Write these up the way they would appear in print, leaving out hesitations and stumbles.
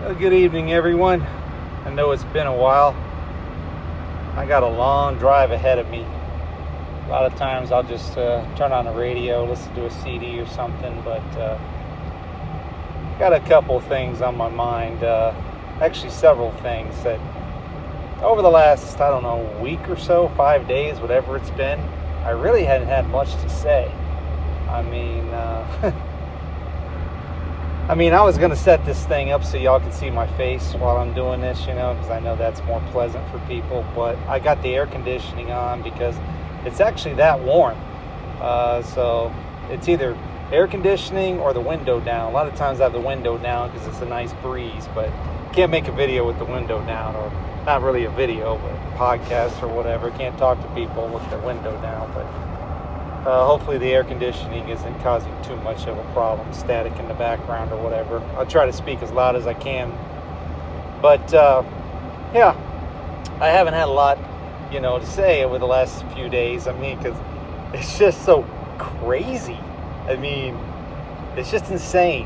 Well, good evening, everyone. I know it's been a while. I got a long drive ahead of me. A lot of times I'll just turn on the radio, listen to a CD or something, but got a couple things on my mind. Actually, several things that over the last, I don't know, week or so, 5 days, whatever it's been, I really hadn't had much to say. I mean, I was going to set this thing up so y'all can see my face while I'm doing this, because I know that's more pleasant for people. But I got the air conditioning on because it's actually that warm. So it's either air conditioning or the window down. A lot of times I have the window down because it's a nice breeze, but can't make a video with the window down, or not really a video, but podcast or whatever. Can't talk to people with the window down, but hopefully the air conditioning isn't causing too much of a problem, static in the background or whatever. I'll try to speak as loud as I can. But yeah, I haven't had a lot, to say over the last few days. Because it's just so crazy. It's just insane.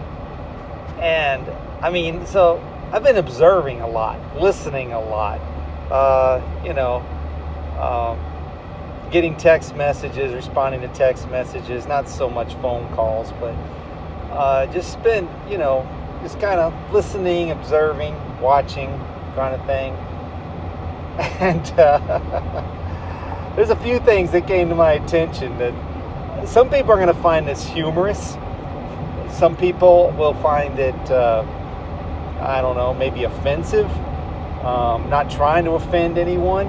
And so I've been observing a lot, listening a lot, getting text messages, responding to text messages, not so much phone calls, but just been, just kind of listening, observing, watching kind of thing. And there's a few things that came to my attention that some people are going to find this humorous. Some people will find it, maybe offensive. Not trying to offend anyone,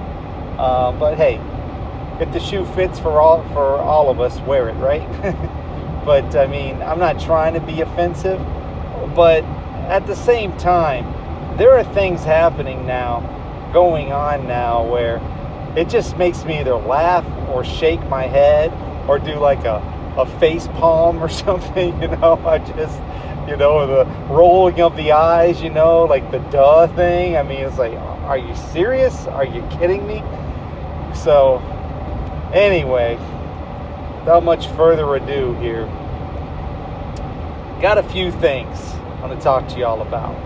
but hey, if the shoe fits for all of us, wear it, right? But I'm not trying to be offensive, but at the same time, there are things happening now, going on now, where it just makes me either laugh or shake my head or do like a face palm or something, I just, the rolling of the eyes, like the duh thing. It's like, are you serious? Are you kidding me? So anyway, without much further ado here, got a few things I want to talk to y'all about.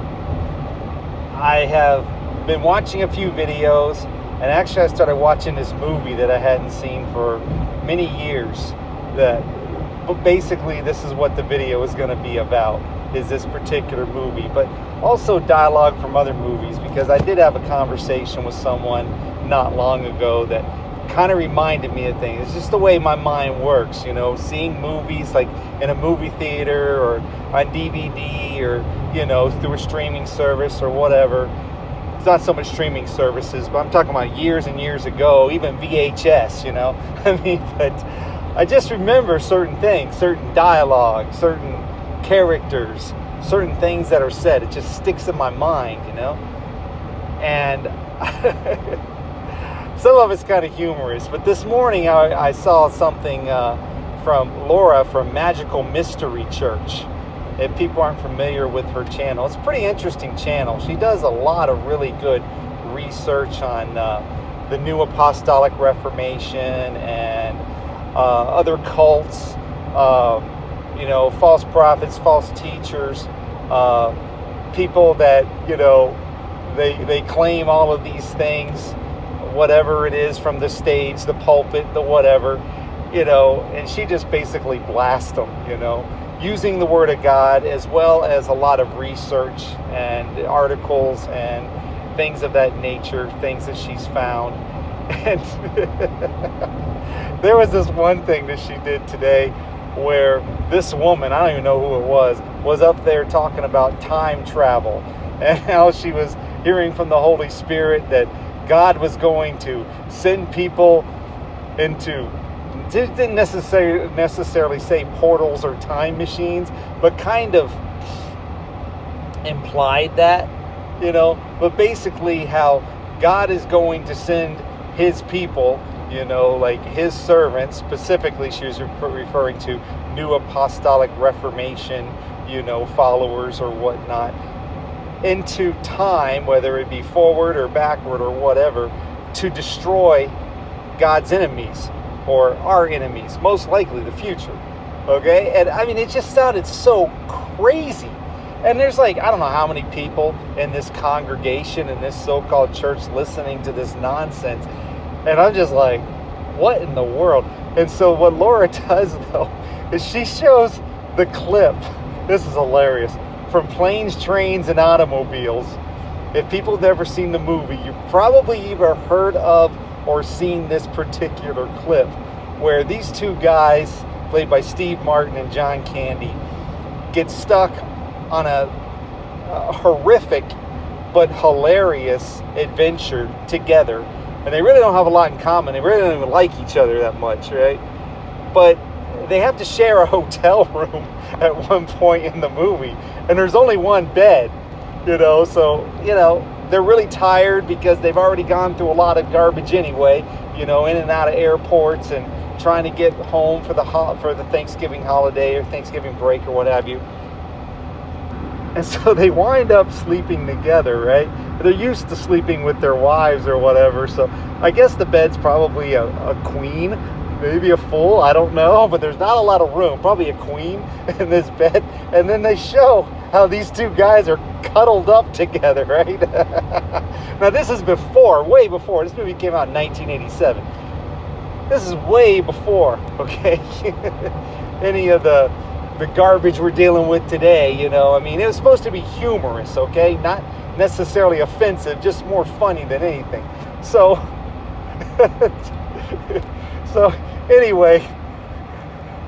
I have been watching a few videos, and actually I started watching this movie that I hadn't seen for many years. But basically this is what the video is going to be about, is this particular movie, but also dialogue from other movies, because I did have a conversation with someone not long ago that kind of reminded me of things. It's just the way my mind works, seeing movies like in a movie theater or on DVD or, through a streaming service or whatever. It's not so much streaming services, but I'm talking about years and years ago, even VHS, but I just remember certain things, certain dialogue, certain characters, certain things that are said. It just sticks in my mind, and some of it's kind of humorous. But this morning I saw something from Laura from Magical Mystery Church. If people aren't familiar with her channel, it's a pretty interesting channel. She does a lot of really good research on the New Apostolic Reformation and other cults, false prophets, false teachers, people that, they claim all of these things, whatever it is, from the stage, the pulpit, the whatever, and she just basically blasts them, using the Word of God, as well as a lot of research and articles and things of that nature, things that she's found. And there was this one thing that she did today where this woman, I don't even know who it was up there talking about time travel and how she was hearing from the Holy Spirit that God was going to send people into, didn't necessarily say portals or time machines, but kind of implied that, but basically how God is going to send his people, like his servants. Specifically, she was referring to New Apostolic Reformation, followers or whatnot, into time, whether it be forward or backward or whatever, to destroy God's enemies or our enemies, most likely the future. Okay? And it just sounded so crazy. And there's like, I don't know how many people in this congregation, in this so-called church, listening to this nonsense. And I'm just like, what in the world? And so what Laura does, though, is she shows the clip. This is hilarious. From Planes, Trains, and Automobiles. If people have never seen the movie, you've probably either heard of or seen this particular clip where these two guys, played by Steve Martin and John Candy, get stuck on a horrific but hilarious adventure together. And they really don't have a lot in common. They really don't even like each other that much, right? But they have to share a hotel room at one point in the movie. And there's only one bed, so, they're really tired because they've already gone through a lot of garbage anyway, in and out of airports and trying to get home for the Thanksgiving holiday or Thanksgiving break or what have you. And so they wind up sleeping together, right? They're used to sleeping with their wives or whatever. So I guess the bed's probably a queen, maybe a full, I don't know. But there's not a lot of room, probably a queen in this bed. And then they show how these two guys are cuddled up together, right? Now this is way before. This movie came out in 1987. This is way before, okay? Any of the garbage we're dealing with today, it was supposed to be humorous, okay? Not necessarily offensive, just more funny than anything. So, anyway,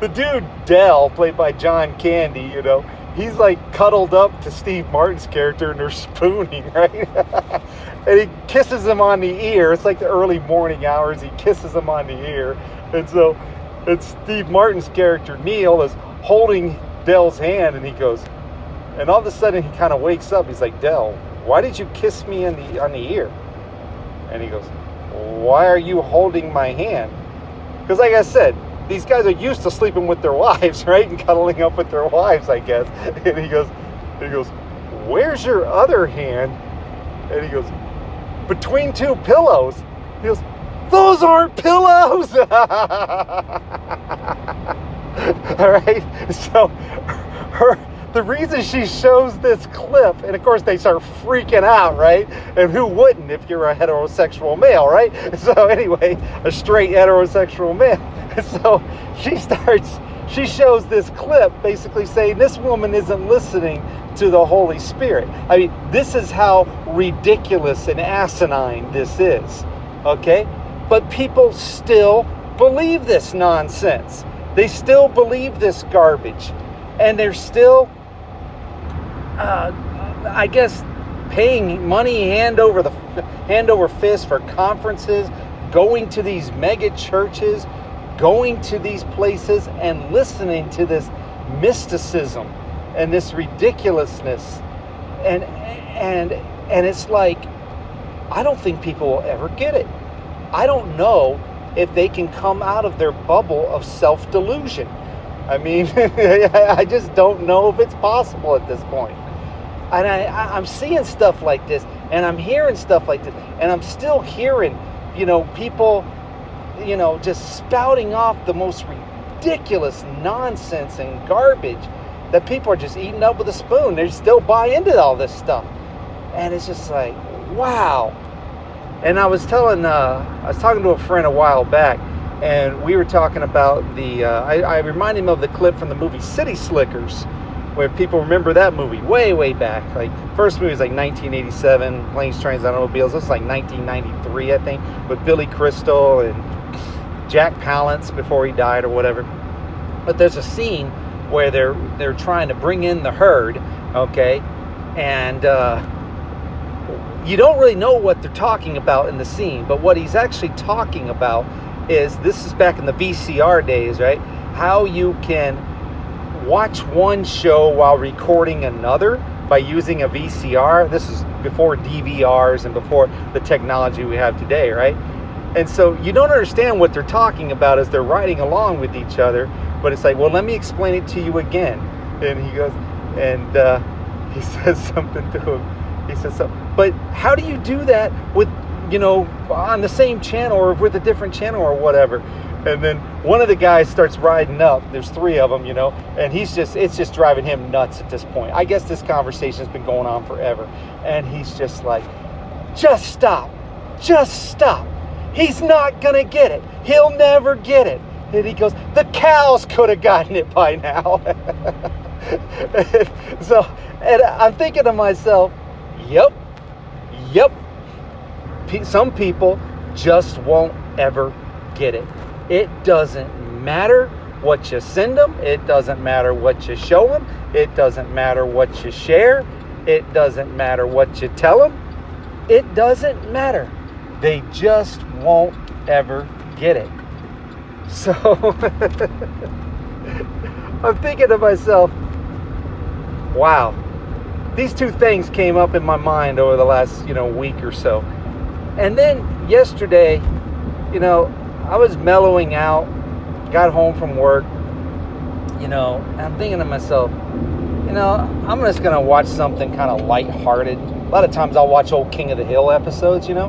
the dude Dell, played by John Candy, he's like cuddled up to Steve Martin's character and they're spooning, right? And he kisses him on the ear. It's like the early morning hours. He kisses him on the ear. And so it's Steve Martin's character, Neil, is holding Dell's hand, and he goes, and all of a sudden he kind of wakes up. He's like, Dell, why did you kiss me on the ear? And he goes, why are you holding my hand? Because like I said, these guys are used to sleeping with their wives, right? And cuddling up with their wives, I guess. And he goes, where's your other hand? And he goes, between two pillows. He goes, those aren't pillows. All right, so the reason she shows this clip, and of course they start freaking out, right? And who wouldn't if you're a heterosexual male, right? So anyway, a straight heterosexual male. So she shows this clip basically saying this woman isn't listening to the Holy Spirit. I mean, this is how ridiculous and asinine this is, okay? But people still believe this nonsense. They still believe this garbage. And they're still, I guess, paying money hand over fist for conferences, going to these mega churches, going to these places and listening to this mysticism and this ridiculousness. And it's like, I don't think people will ever get it. I don't know if they can come out of their bubble of self-delusion. I mean, I just don't know if it's possible at this point. And I'm seeing stuff like this, and I'm hearing stuff like this, and I'm still hearing, people, just spouting off the most ridiculous nonsense and garbage that people are just eating up with a spoon. They still buy into all this stuff. And it's just like, wow. And I was talking to a friend a while back, and we were talking about I reminded him of the clip from the movie City Slickers, where people remember that movie way back. Like, first movie was like 1987, Planes, Trains, Automobiles. This was like 1993, I think, with Billy Crystal and Jack Palance before he died or whatever. But there's a scene where they're trying to bring in the herd, okay, and you don't really know what they're talking about in the scene, but what he's actually talking about is, this is back in the VCR days, right? How you can watch one show while recording another by using a VCR. This is before DVRs and before the technology we have today, right? And so you don't understand what they're talking about as they're riding along with each other, but it's like, well, let me explain it to you again. And he goes, and he says something to him. He says so, but how do you do that with, on the same channel or with a different channel or whatever? And then one of the guys starts riding up. There's 3 of them, and it's just driving him nuts at this point. I guess this conversation has been going on forever. And he's just like, just stop. He's not going to get it. He'll never get it. And he goes, the cows could have gotten it by now. And I'm thinking to myself, yep. Some people just won't ever get it. It doesn't matter what you send them. It doesn't matter what you show them. It doesn't matter what you share. It doesn't matter what you tell them. It doesn't matter. They just won't ever get it. So I'm thinking to myself, wow, these 2 things came up in my mind over the last, week or so. And then yesterday, I was mellowing out, got home from work, and I'm thinking to myself, I'm just going to watch something kind of lighthearted. A lot of times I'll watch old King of the Hill episodes, because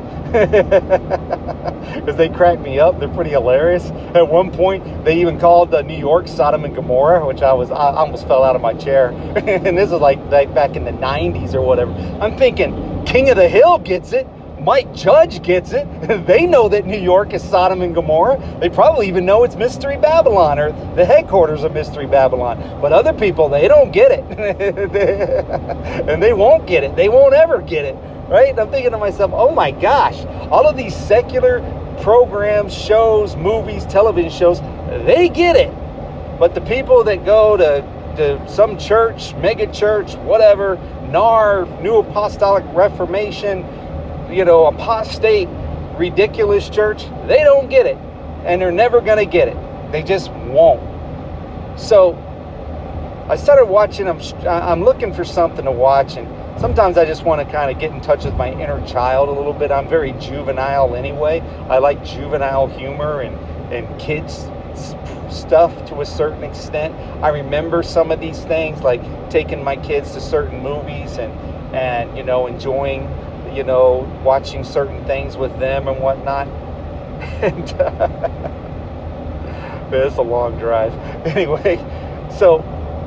they crack me up. They're pretty hilarious. At one point, they even called New York Sodom and Gomorrah, which I almost fell out of my chair. And this is like back in the 90s or whatever. I'm thinking, King of the Hill gets it. Mike Judge gets it. They know that New York is Sodom and Gomorrah. They probably even know it's Mystery Babylon, or the headquarters of Mystery Babylon. But other people, they don't get it. And they won't get it. They won't ever get it. Right? I'm thinking to myself, oh my gosh, all of these secular programs, shows, movies, television shows, they get it. But the people that go to some church, mega church, whatever, NAR, New Apostolic Reformation, apostate, ridiculous church, they don't get it. And they're never going to get it. They just won't. So I started watching, I'm looking for something to watch, and sometimes I just want to kind of get in touch with my inner child a little bit. I'm very juvenile anyway. I like juvenile humor and kids stuff to a certain extent. I remember some of these things, like taking my kids to certain movies and enjoying watching certain things with them and whatnot. And it's a long drive. Anyway, so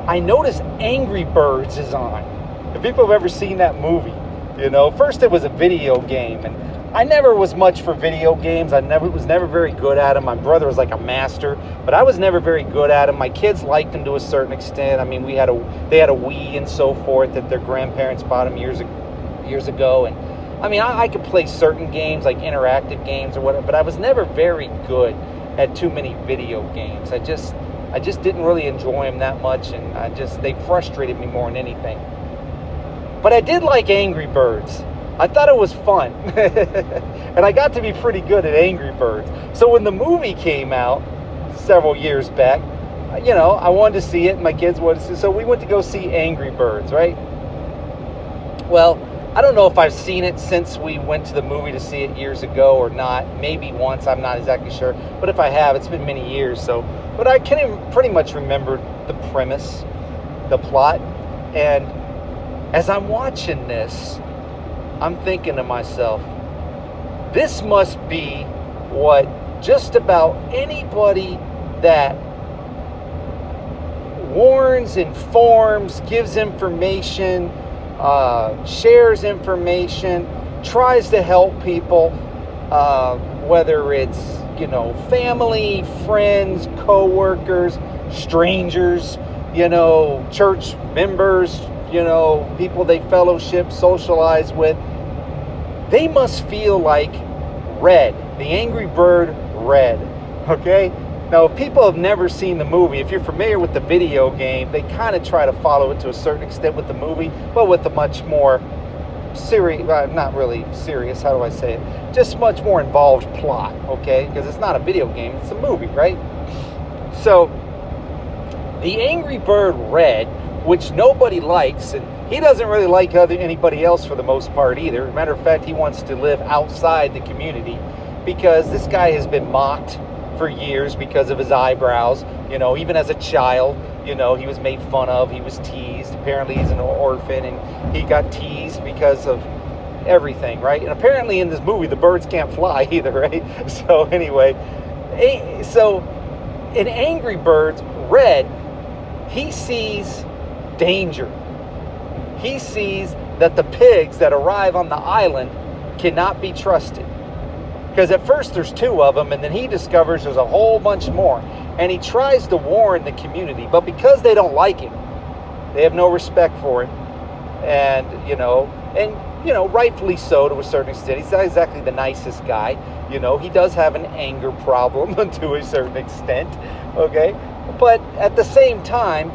I noticed Angry Birds is on. If people have ever seen that movie, first it was a video game, and I never was much for video games. I was never very good at them. My brother was like a master, but I was never very good at them. My kids liked them to a certain extent. I mean, they had a Wii and so forth that their grandparents bought them years ago, and I mean, I could play certain games, like interactive games or whatever, but I was never very good at too many video games. I just didn't really enjoy them that much, and they frustrated me more than anything. But I did like Angry Birds. I thought it was fun. And I got to be pretty good at Angry Birds. So when the movie came out several years back, I wanted to see it, and my kids wanted to see it. So we went to go see Angry Birds, right? Well, I don't know if I've seen it since we went to the movie to see it years ago or not. Maybe once, I'm not exactly sure. But if I have, it's been many years. But I can pretty much remember the premise, the plot. And as I'm watching this, I'm thinking to myself, this must be what just about anybody that warns, informs, gives information, shares information, tries to help people, whether it's, family, friends, co-workers, strangers, church members, people they fellowship, socialize with. They must feel like Red, the Angry Bird Red, okay? Now, if people have never seen the movie, if you're familiar with the video game, they kind of try to follow it to a certain extent with the movie, but with a much more serious, not really serious, how do I say it? Just much more involved plot, okay? Because it's not a video game, it's a movie, right? So, the Angry Bird Red, which nobody likes, and he doesn't really like anybody else for the most part either. Matter of fact, he wants to live outside the community because this guy has been mocked for years because of his eyebrows. Even as a child, he was made fun of, he was teased. Apparently he's an orphan and he got teased because of everything, right? And apparently in this movie the birds can't fly either, right? So anyway, So in Angry Birds, Red, he sees danger. He sees that the pigs that arrive on the island cannot be trusted. Because at first there's 2 of them, and then he discovers there's a whole bunch more. And he tries to warn the community, but because they don't like him, they have no respect for him. And, rightfully so to a certain extent. He's not exactly the nicest guy. He does have an anger problem to a certain extent, okay? But at the same time,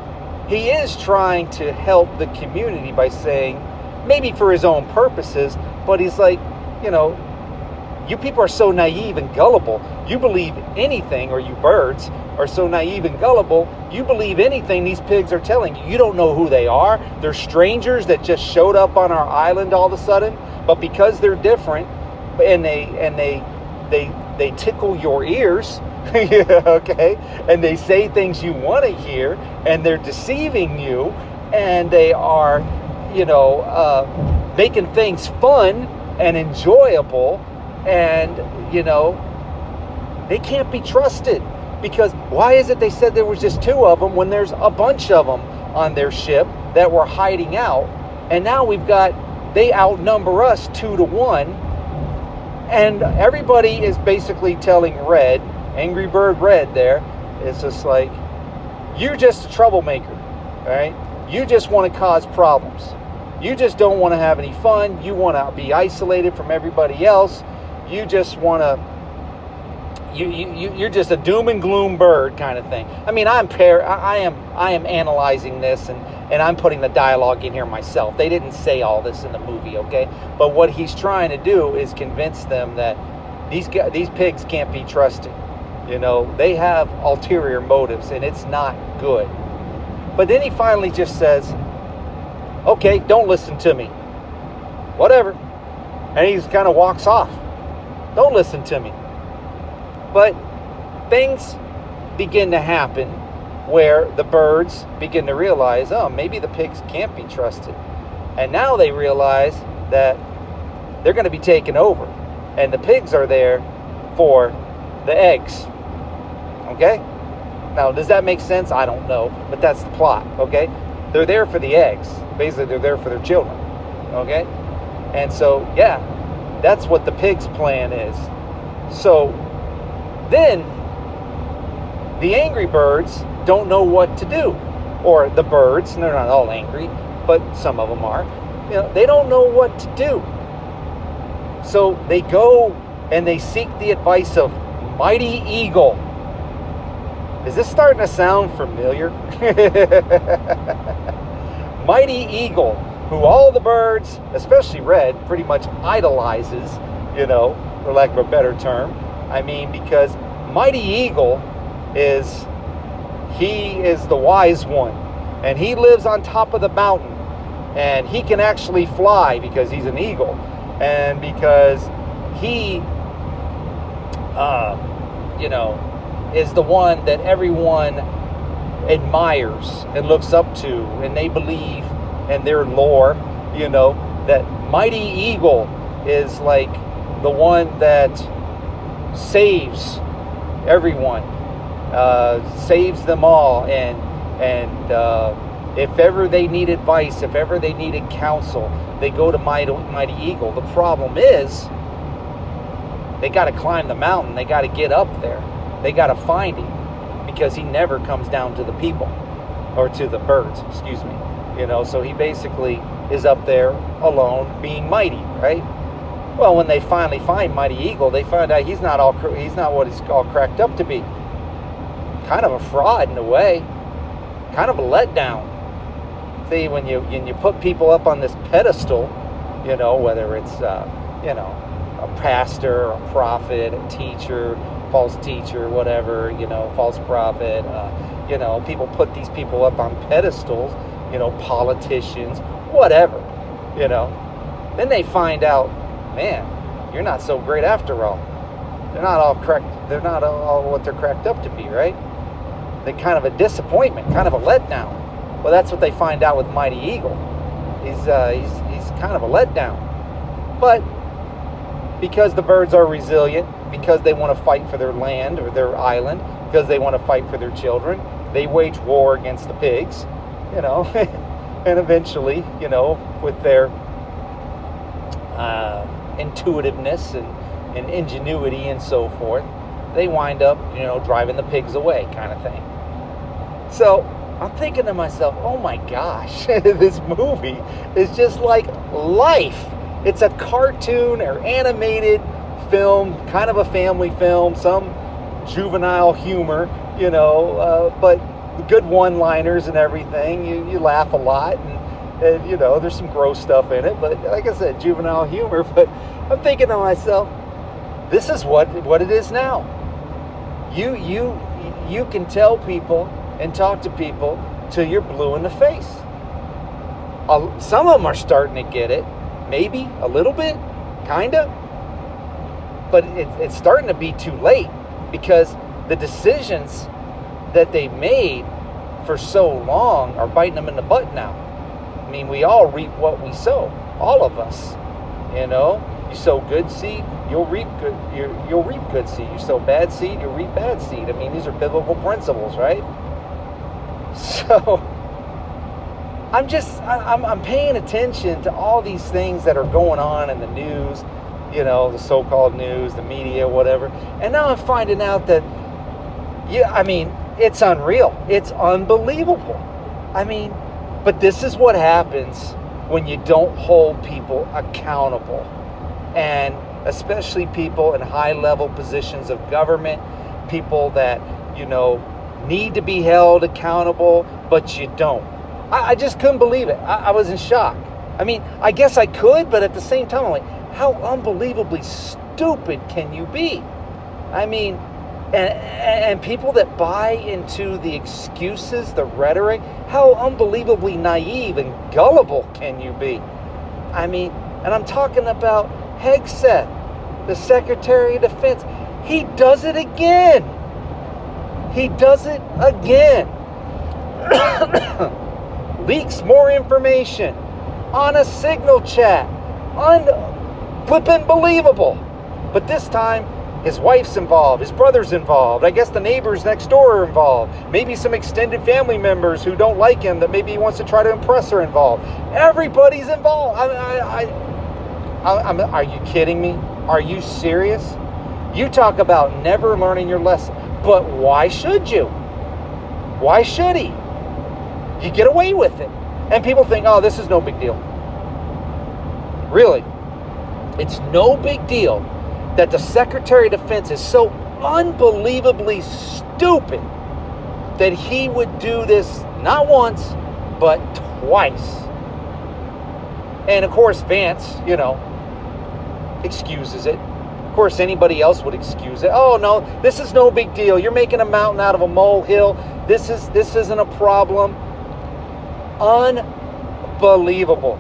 he is trying to help the community by saying, maybe for his own purposes, but he's like, you people are so naive and gullible. You believe anything, or you birds are so naive and gullible, you believe anything these pigs are telling you. You don't know who they are. They're strangers that just showed up on our island all of a sudden, but because they're different and they tickle your ears, okay, and they say things you want to hear, and they're deceiving you, and they are, making things fun and enjoyable, and, they can't be trusted. Because why is it they said there was just 2 of them when there's a bunch of them on their ship that were hiding out? And now they outnumber us 2 to 1. And everybody is basically telling Red, Angry Bird Red there, is just like, you're just a troublemaker, all right? You just want to cause problems. You just don't want to have any fun. You want to be isolated from everybody else. You just want to, you're just a doom and gloom bird kind of thing. I mean, I am analyzing this, and I'm putting the dialogue in here myself. They didn't say all this in the movie, okay? But what he's trying to do is convince them that these pigs can't be trusted. They have ulterior motives, and it's not good. But then he finally just says, okay, don't listen to me. Whatever. And he just kind of walks off. Don't listen to me. But things begin to happen where the birds begin to realize, oh, maybe the pigs can't be trusted. And now they realize that they're going to be taken over. And the pigs are there for the eggs. Okay? Now, does that make sense? I don't know. But that's the plot. Okay? They're there for the eggs. Basically, they're there for their children. Okay? And so, yeah, that's what the pig's plan is. So then the Angry Birds don't know what to do. Or the birds, and they're not all angry, but some of them are. They don't know what to do. So they go and they seek the advice of Mighty Eagle. Is this starting to sound familiar? Mighty Eagle, who all the birds, especially Red, pretty much idolizes, for lack of a better term. I mean, because Mighty Eagle is the wise one, and he lives on top of the mountain, and he can actually fly because he's an eagle, and because he, is the one that everyone admires and looks up to, and they believe in their lore, that Mighty Eagle is like the one that saves everyone, saves them all, and if ever they need advice, if ever they needed counsel, they go to Mighty Eagle. The problem is they got to climb the mountain. They got to get up there. They got to find him, because he never comes down to the people, or to the birds, excuse me. So he basically is up there alone, being mighty, right? Well, when they finally find Mighty Eagle, they find out he's not what he's all cracked up to be. Kind of a fraud in a way. Kind of a letdown. See, when you put people up on this pedestal, whether it's a pastor, a prophet, a teacher, false teacher, whatever, false prophet, people put these people up on pedestals, politicians, whatever, Then they find out, man, you're not so great after all. They're not all what they're cracked up to be, right? They're kind of a disappointment, kind of a letdown. Well, that's what they find out with Mighty Eagle. He's kind of a letdown. But because the birds are resilient, because they want to fight for their land or their island, because they want to fight for their children. They wage war against the pigs, you know, and eventually, you know, with their intuitiveness and ingenuity and so forth, they wind up, you know, driving the pigs away, kind of thing. So I'm thinking to myself, oh my gosh, this movie is just like life. It's a cartoon or animated film, kind of a family film, some juvenile humor, you know, but good one-liners and everything. You laugh a lot, and you know, there's some gross stuff in it, but like I said, juvenile humor. But I'm thinking to myself, this is what it is now. You can tell people and talk to people till you're blue in the face. Some of them are starting to get it, maybe a little bit, kinda, but it's starting to be too late, because the decisions that they made for so long are biting them in the butt now. I mean, we all reap what we sow, all of us. You know, you sow good seed, you'll reap good. You'll reap good seed. You sow bad seed, you'll reap bad seed. I mean, these are biblical principles, right? So I'm paying attention to all these things that are going on in the news, you know, the so-called news, the media, whatever. And now I'm finding out that, yeah, I mean, it's unreal. It's unbelievable. I mean, but this is what happens when you don't hold people accountable. And especially people in high-level positions of government, people that, you know, need to be held accountable, but you don't. I just couldn't believe it. I was in shock. I mean, I guess I could, but at the same time, I'm like, how unbelievably stupid can you be? I mean, and people that buy into the excuses, the rhetoric, how unbelievably naive and gullible can you be? I mean, and I'm talking about Hegseth, the Secretary of Defense. He does it again. He does it again. Leaks more information on a signal chat. Flippin' believable. But this time, his wife's involved, his brother's involved, I guess the neighbors next door are involved, maybe some extended family members who don't like him that maybe he wants to try to impress are involved. Everybody's involved. Are you kidding me? Are you serious? You talk about never learning your lesson, but why should you? Why should he? You get away with it. And people think, oh, this is no big deal. Really, it's no big deal that the Secretary of Defense is so unbelievably stupid that he would do this not once, but twice. And of course, Vance, you know, excuses it. Of course, anybody else would excuse it. Oh, no, this is no big deal. You're making a mountain out of a molehill. This isn't a problem. Unbelievable.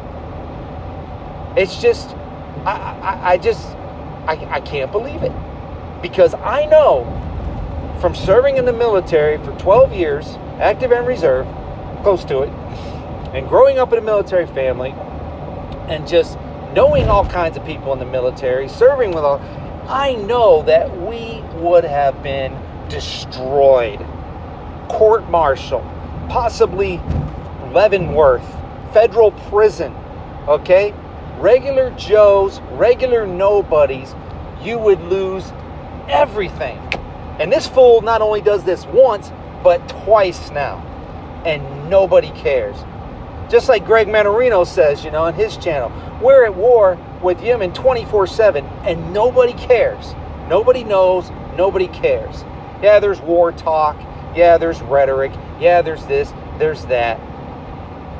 It's just, I can't believe it. Because I know from serving in the military for 12 years, active and reserve, close to it, and growing up in a military family, and just knowing all kinds of people in the military, serving with all, I know that we would have been destroyed. Court-martial, possibly Leavenworth, federal prison, okay? Regular Joes, regular nobodies, you would lose everything. And this fool not only does this once, but twice now. And nobody cares. Just like Greg Manarino says, you know, on his channel, we're at war with Yemen 24/7, and nobody cares. Nobody knows, nobody cares. Yeah, there's war talk. Yeah, there's rhetoric. Yeah, there's this, there's that.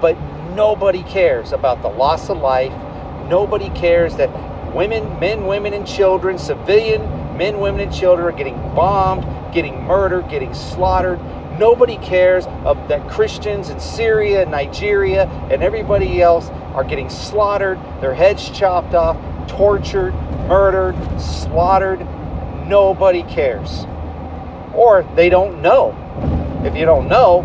But nobody cares about the loss of life. Nobody cares that men, women, and children, civilian men, women, and children are getting bombed, getting murdered, getting slaughtered. Nobody cares that Christians in Syria, Nigeria, and everybody else are getting slaughtered, their heads chopped off, tortured, murdered, slaughtered. Nobody cares. Or they don't know. If you don't know,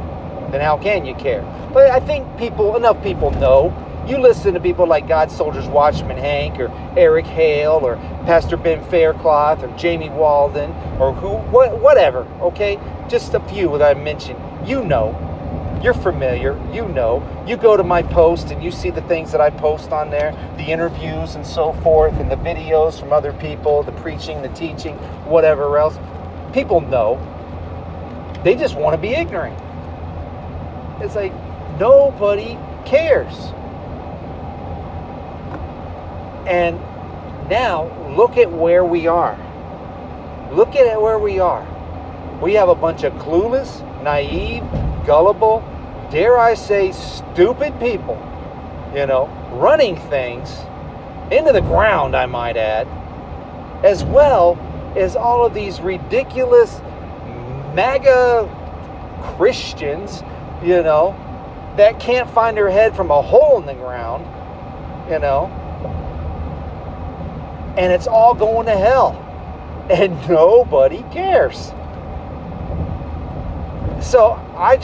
then how can you care? But I think enough people know You listen to people like God Soldiers Watchman Hank or Eric Hale or Pastor Ben Faircloth or Jamie Walden or whatever, okay? Just a few that I mentioned. You know. You're familiar. You know. You go to my post and you see the things that I post on there, the interviews and so forth, and the videos from other people, the preaching, the teaching, whatever else. People know. They just want to be ignorant. It's like nobody cares. And now look at where we are. Look at where we are. We have a bunch of clueless, naive, gullible, dare I say, stupid people, running things into the ground, I might add, as well as all of these ridiculous MAGA Christians, that can't find their head from a hole in the ground, and it's all going to hell, and nobody cares. So I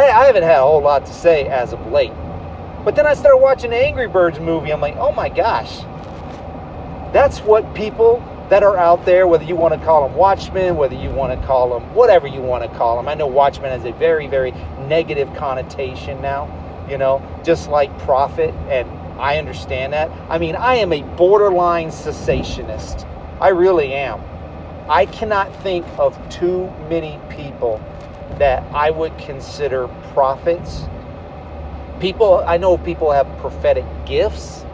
haven't had a whole lot to say as of late. But then I started watching the Angry Birds movie. I'm like, oh my gosh. That's what people that are out there, whether you want to call them watchmen, whether you want to call them whatever you want to call them. I know watchman has a very, very negative connotation now, just like prophet. And I understand that. I mean, I am a borderline cessationist. I really am. I cannot think of too many people that I would consider prophets. I know people have prophetic gifts,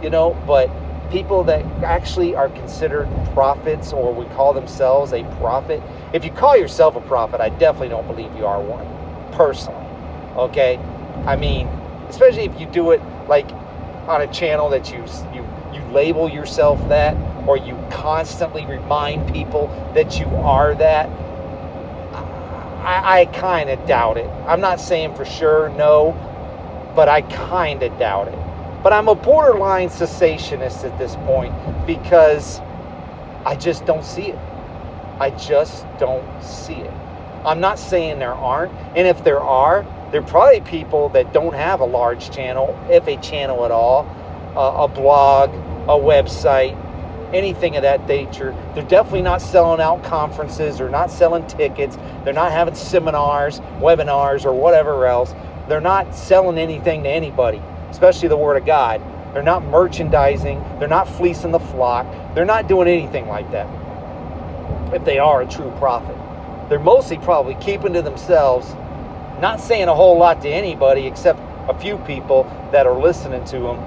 but people that actually are considered prophets, or would call themselves a prophet. If you call yourself a prophet, I definitely don't believe you are one, personally. Okay? I mean, especially if you do it like on a channel that you label yourself that, or you constantly remind people that you are that. I kind of doubt it. I'm not saying for sure, no, but I kind of doubt it. But I'm a borderline cessationist at this point because I just don't see it. I just don't see it. I'm not saying there aren't, and if there are probably people that don't have a large channel, if a channel at all, a blog, a website, anything of that nature. They're definitely not selling out conferences or not selling tickets. They're not having seminars, webinars, or whatever else. They're not selling anything to anybody, especially the Word of God. They're not merchandising. They're not fleecing the flock. They're not doing anything like that. If they are a true prophet, they're mostly probably keeping to themselves, not saying a whole lot to anybody except a few people that are listening to them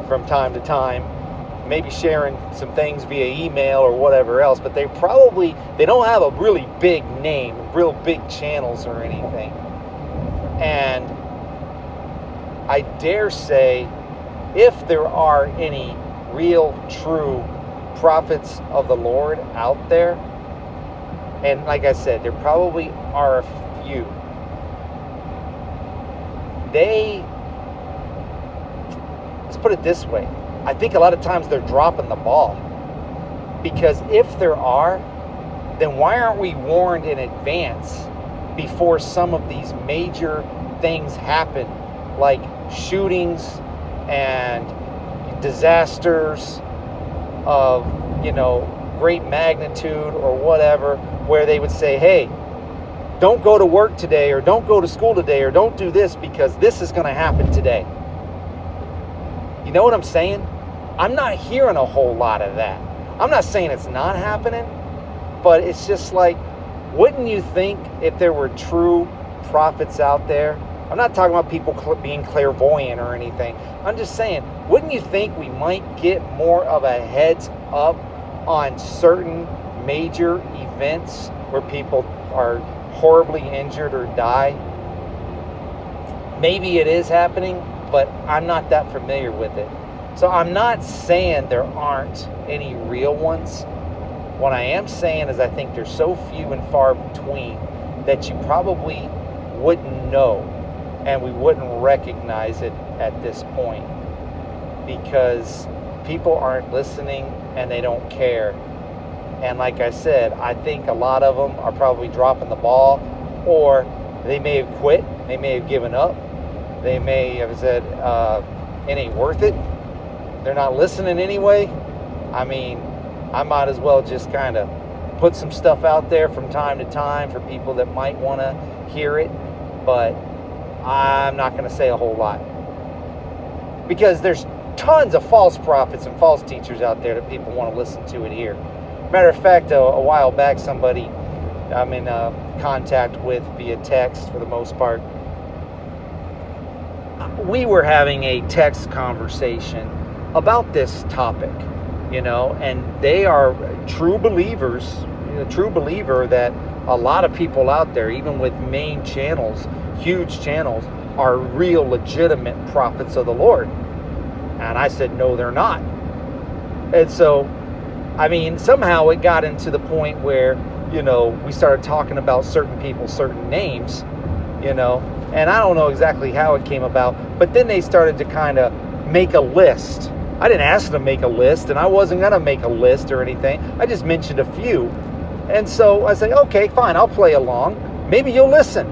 from time to time, maybe sharing some things via email or whatever else, but they don't have a really big name, real big channels or anything. And I dare say, if there are any real, true prophets of the Lord out there, and like I said, there probably are a few, let's put it this way, I think a lot of times they're dropping the ball. Because if there are, then why aren't we warned in advance before some of these major things happen, like shootings and disasters of, great magnitude or whatever, where they would say, hey, don't go to work today, or don't go to school today, or don't do this because this is going to happen today. You know what I'm saying? I'm not hearing a whole lot of that. I'm not saying it's not happening, but it's just like, wouldn't you think if there were true prophets out there? I'm not talking about people being clairvoyant or anything. I'm just saying, wouldn't you think we might get more of a heads up on certain major events where people are horribly injured or die? Maybe it is happening, but I'm not that familiar with it. So I'm not saying there aren't any real ones. What I am saying is I think they're so few and far between that you probably wouldn't know, and we wouldn't recognize it at this point, because people aren't listening and they don't care. And like I said, I think a lot of them are probably dropping the ball, or they may have quit, they may have given up, They may have said, it ain't worth it. They're not listening anyway. I mean, I might as well just kind of put some stuff out there from time to time for people that might want to hear it. But I'm not going to say a whole lot. Because there's tons of false prophets and false teachers out there that people want to listen to and hear. Matter of fact, a while back, somebody I'm in contact with via text for the most part, we were having a text conversation about this topic, and they are true believers, a true believer that a lot of people out there, even with main channels, huge channels, are real legitimate prophets of the Lord. And I said, no, they're not. And so, I mean, somehow it got into the point where, we started talking about certain people, certain names, and I don't know exactly how it came about, but then they started to kind of make a list. I didn't ask them to make a list, and I wasn't going to make a list or anything. I just mentioned a few. And so I said, okay, fine, I'll play along. Maybe you'll listen.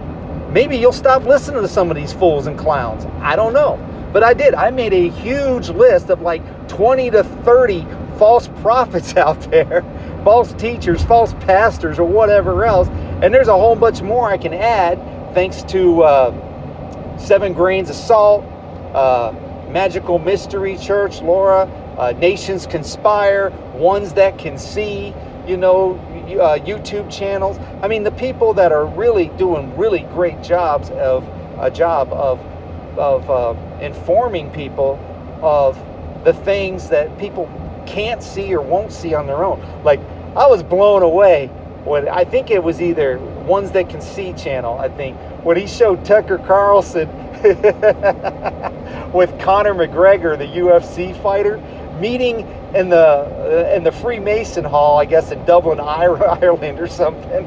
Maybe you'll stop listening to some of these fools and clowns. I don't know. But I did. I made a huge list of like 20 to 30 false prophets out there, false teachers, false pastors, or whatever else. And there's a whole bunch more I can add, thanks to 7 Grains of Salt, Magical Mystery Church, Laura, Nations Conspire, Ones That Can See, YouTube channels. I mean, the people that are really doing really great jobs of informing people of the things that people can't see or won't see on their own. Like, I was blown away when, I think it was either Ones That Can See channel, I think, when he showed Tucker Carlson with Conor McGregor, the UFC fighter, meeting in the Freemason Hall, I guess in Dublin, Ireland or something.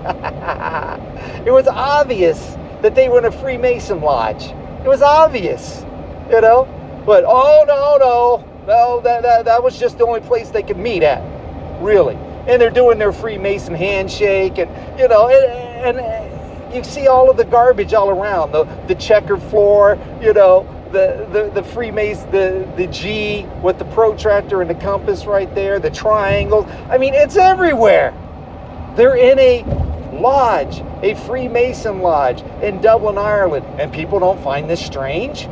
It was obvious that they were in a Freemason lodge. It was obvious, But no, that was just the only place they could meet at, really. And they're doing their Freemason handshake, and and you see all of the garbage all around, the checkered floor, the Freemason, the G with the protractor and the compass right there, the triangles. I mean, it's everywhere. They're in a lodge, a Freemason lodge in Dublin, Ireland, and people don't find this strange.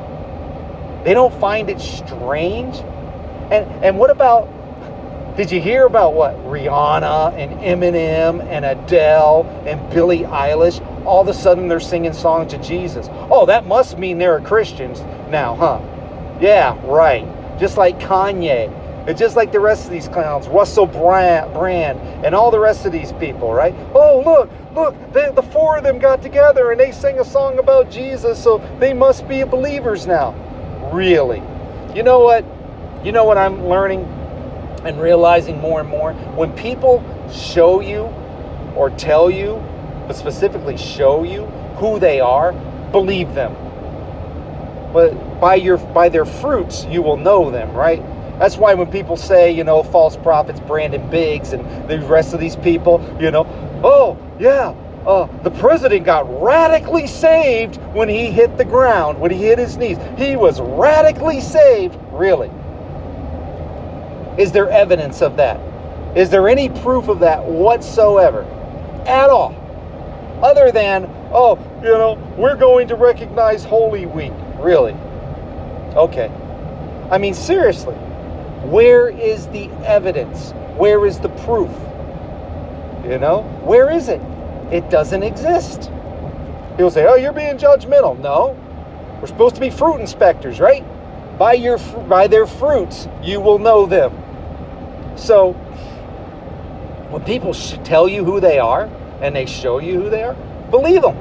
They don't find it strange. And what about, did you hear about what Rihanna and Eminem and Adele and Billie Eilish, all of a sudden they're singing songs to Jesus? Oh, that must mean they're Christians now, huh? Yeah, right. Just like Kanye. And just like the rest of these clowns, Russell Brand, and all the rest of these people, right? Oh, look, the 4 of them got together and they sang a song about Jesus, so they must be believers now. Really? You know what? You know what I'm learning and realizing more and more? When people show you or tell you, but specifically show you who they are, believe them. But by their fruits, you will know them, right? That's why when people say, false prophets, Brandon Biggs, and the rest of these people, oh, yeah, the president got radically saved when he hit the ground, when he hit his knees. He was radically saved. Really? Is there evidence of that? Is there any proof of that whatsoever? At all? Other than, we're going to recognize Holy Week. Really? Okay. I mean, seriously. Where is the evidence? Where is the proof? Where is it? It doesn't exist. People say, oh, you're being judgmental. No. We're supposed to be fruit inspectors, right? By their fruits, you will know them. So, when people tell you who they are, and they show you who they are, believe them.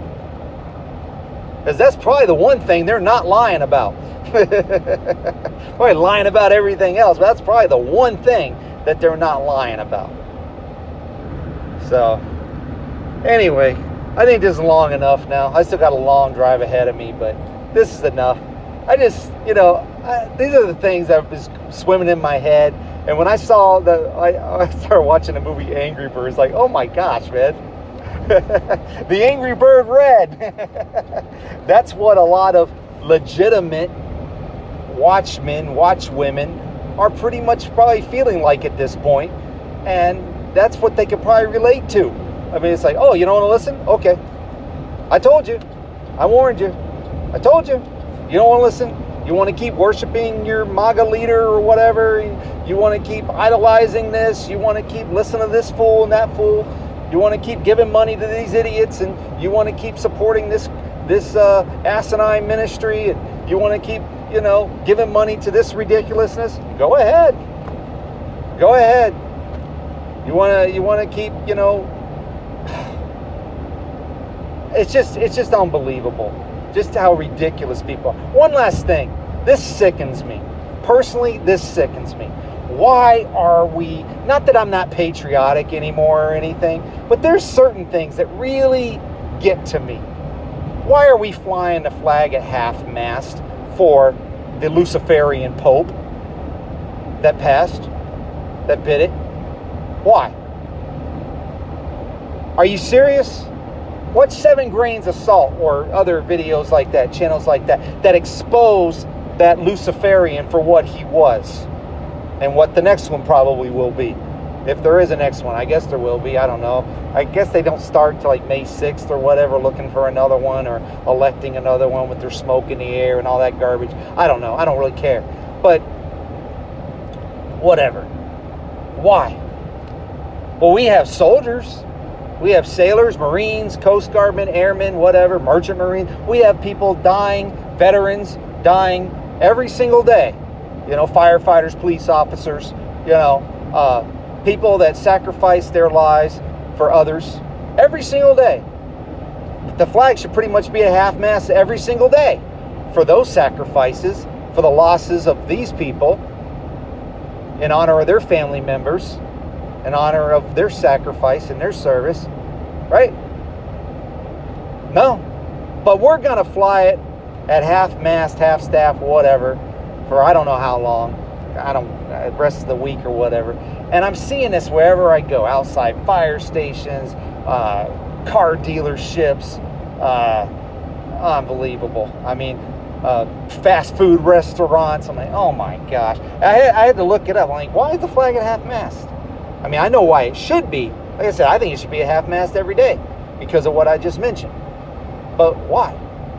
Because that's probably the one thing they're not lying about. Probably lying about everything else, but that's probably the one thing that they're not lying about. So, anyway, I think this is long enough now. I still got a long drive ahead of me, but this is enough. I just, these are the things that was swimming in my head. And when I saw I started watching the movie Angry Birds, like, oh my gosh, man. The Angry Bird Red. That's what a lot of legitimate watchmen, watchwomen are pretty much probably feeling like at this point, and that's what they could probably relate to. I mean, it's like, oh, you don't want to listen? Okay. I told you. I warned you. I told you. You don't want to listen? You want to keep worshiping your MAGA leader or whatever? You want to keep idolizing this? You want to keep listening to this fool and that fool? You want to keep giving money to these idiots, and you want to keep supporting this asinine ministry, and you want to keep, giving money to this ridiculousness? Go ahead. Go ahead. You want to keep, it's just unbelievable just how ridiculous people are. One last thing. This sickens me. Personally, this sickens me. Why are we, not that I'm not patriotic anymore or anything, but there's certain things that really get to me. Why are we flying the flag at half-mast for the Luciferian Pope that passed, that bid it? Why? Are you serious? Watch 7 Grains of Salt or other videos like that, channels like that, that expose that Luciferian for what he was and what the next one probably will be. If there is a next one, I guess there will be. I don't know. I guess they don't start till like May 6th or whatever, looking for another one or electing another one with their smoke in the air and all that garbage. I don't know. I don't really care. But whatever. Why? Well, we have soldiers. We have sailors, Marines, Coast Guardmen, airmen, whatever, merchant marine. We have people dying, veterans dying every single day. Firefighters, police officers, people that sacrifice their lives for others every single day. The flag should pretty much be at half-mast every single day for those sacrifices, for the losses of these people, in honor of their family members, in honor of their sacrifice and their service, right? No. But we're going to fly it at half-mast, half-staff, whatever, for I don't know how long. The rest of the week or whatever. And I'm seeing this wherever I go, outside fire stations, car dealerships, unbelievable. I mean, fast food restaurants. I'm like, oh my gosh. I had to look it up. I'm like, why is the flag at half-mast? I mean, I know why it should be. Like I said, I think it should be at half-mast every day because of what I just mentioned. But why?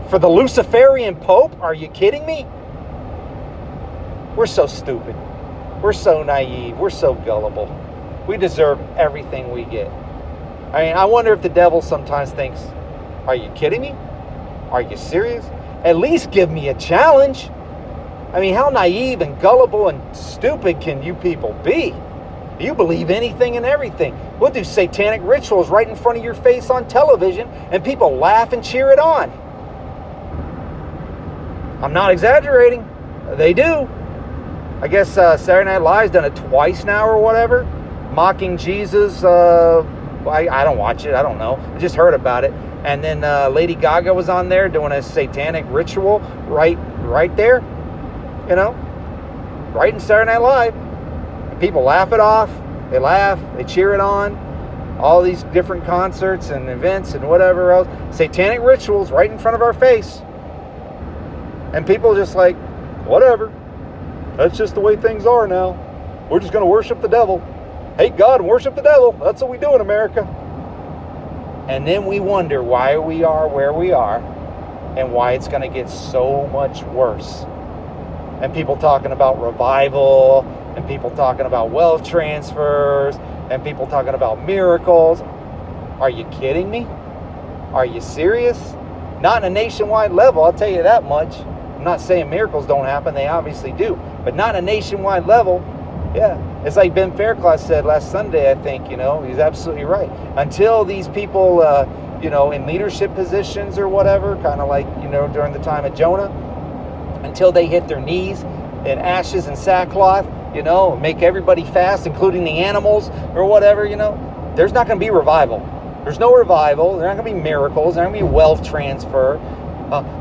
For the Luciferian Pope? Are you kidding me? We're so stupid. We're so naive. We're so gullible. We deserve everything we get. I mean, I wonder if the devil sometimes thinks, are you kidding me? Are you serious? At least give me a challenge. I mean, how naive and gullible and stupid can you people be? You believe anything and everything. We'll do satanic rituals right in front of your face on television, and people laugh and cheer it on. I'm not exaggerating. They do. I guess Saturday Night Live's done it twice now or whatever, mocking Jesus. I don't watch it. I don't know. I just heard about it. And then Lady Gaga was on there doing a satanic ritual right there, right in Saturday Night Live. People laugh it off. They laugh. They cheer it on. All these different concerts and events and whatever else. Satanic rituals right in front of our face. And people just like, whatever. That's just the way things are now. We're just going to worship the devil. Hate God and worship the devil. That's what we do in America. And then we wonder why we are where we are and why it's going to get so much worse. And people talking about revival, and people talking about wealth transfers, and people talking about miracles. Are you kidding me? Are you serious? Not on a nationwide level, I'll tell you that much. I'm not saying miracles don't happen, they obviously do. But not on a nationwide level. Yeah, it's like Ben Fairclough said last Sunday, I think, he's absolutely right. Until these people, in leadership positions or whatever, kind of like, during the time of Jonah, until they hit their knees in ashes and sackcloth, make everybody fast, including the animals or whatever, there's not going to be revival. There's no revival. There's not going to be miracles. There's not going to be wealth transfer,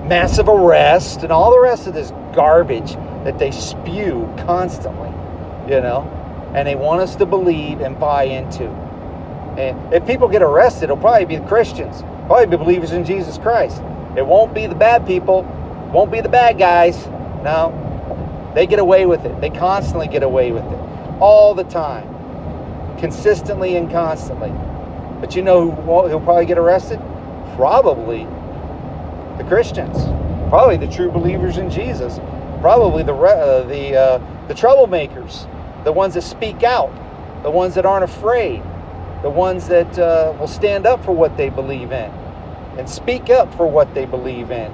massive arrest, and all the rest of this garbage that they spew constantly, and they want us to believe and buy into. And if people get arrested, it'll probably be the Christians, probably be believers in Jesus Christ. It won't be the bad people. Won't be the bad guys. No. They get away with it. They constantly get away with it. All the time. Consistently and constantly. But you know who'll probably get arrested? Probably the Christians. Probably the true believers in Jesus. Probably the troublemakers. The ones that speak out. The ones that aren't afraid. The ones that will stand up for what they believe in. And speak up for what they believe in.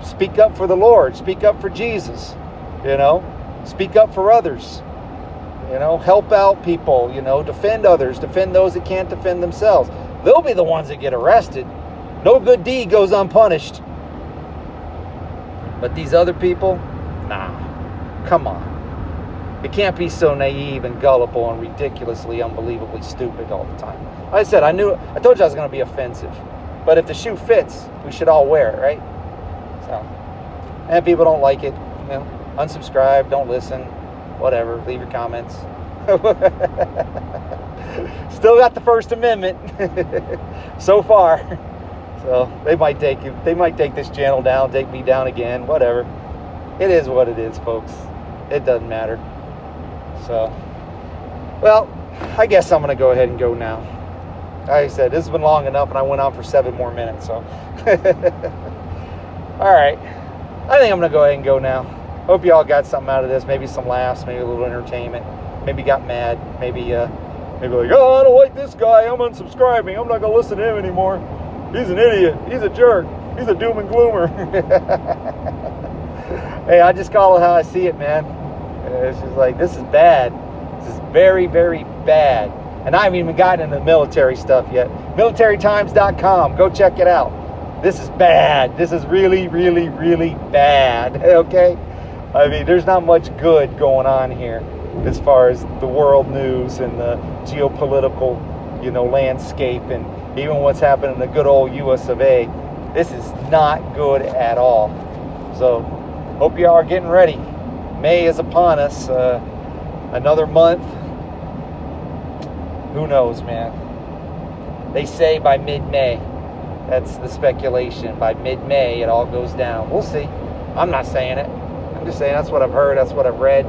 Speak up for the Lord. Speak up for Jesus. You know, speak up for others. You know, help out people. You know, defend others. Defend those that can't defend themselves. They'll be the ones that get arrested. No good deed goes unpunished. But these other people, nah. Come on. You can't be so naive and gullible and ridiculously, unbelievably stupid all the time. Like I said, I told you I was going to be offensive. But if the shoe fits, we should all wear it, right? So, and people don't like it, you know, unsubscribe, don't listen, whatever, leave your comments. Still got the First Amendment so far. So they might take this channel down, take me down again, whatever. It is what it is, folks. It doesn't matter. So, well, I guess I'm going to go ahead and go now. Like I said, this has been long enough, and I went on for 7 more minutes, so. All right. I think I'm going to go ahead and go now. Hope you all got something out of this. Maybe some laughs, maybe a little entertainment. Maybe got mad. Maybe like, oh, I don't like this guy. I'm unsubscribing. I'm not going to listen to him anymore. He's an idiot. He's a jerk. He's a doom and gloomer. Hey, I just call it how I see it, man. It's just like, this is bad. This is very, very bad. And I haven't even gotten into the military stuff yet. MilitaryTimes.com. Go check it out. This is bad. This is really, really, really bad. Okay? I mean, there's not much good going on here as far as the world news and the geopolitical, you know, landscape and even what's happening in the good old US of A. This is not good at all. So, hope you all are getting ready. May is upon us. Another month. Who knows, man? They say by mid-May. That's the speculation. By mid-May, it all goes down. We'll see. I'm not saying it. I'm just saying that's what I've heard. That's what I've read.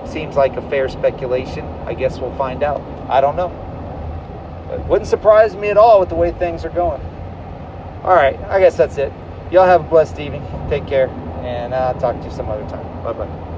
Seems like a fair speculation. I guess we'll find out. I don't know. But it wouldn't surprise me at all with the way things are going. All right. I guess that's it. Y'all have a blessed evening. Take care. And I'll talk to you some other time. Bye-bye.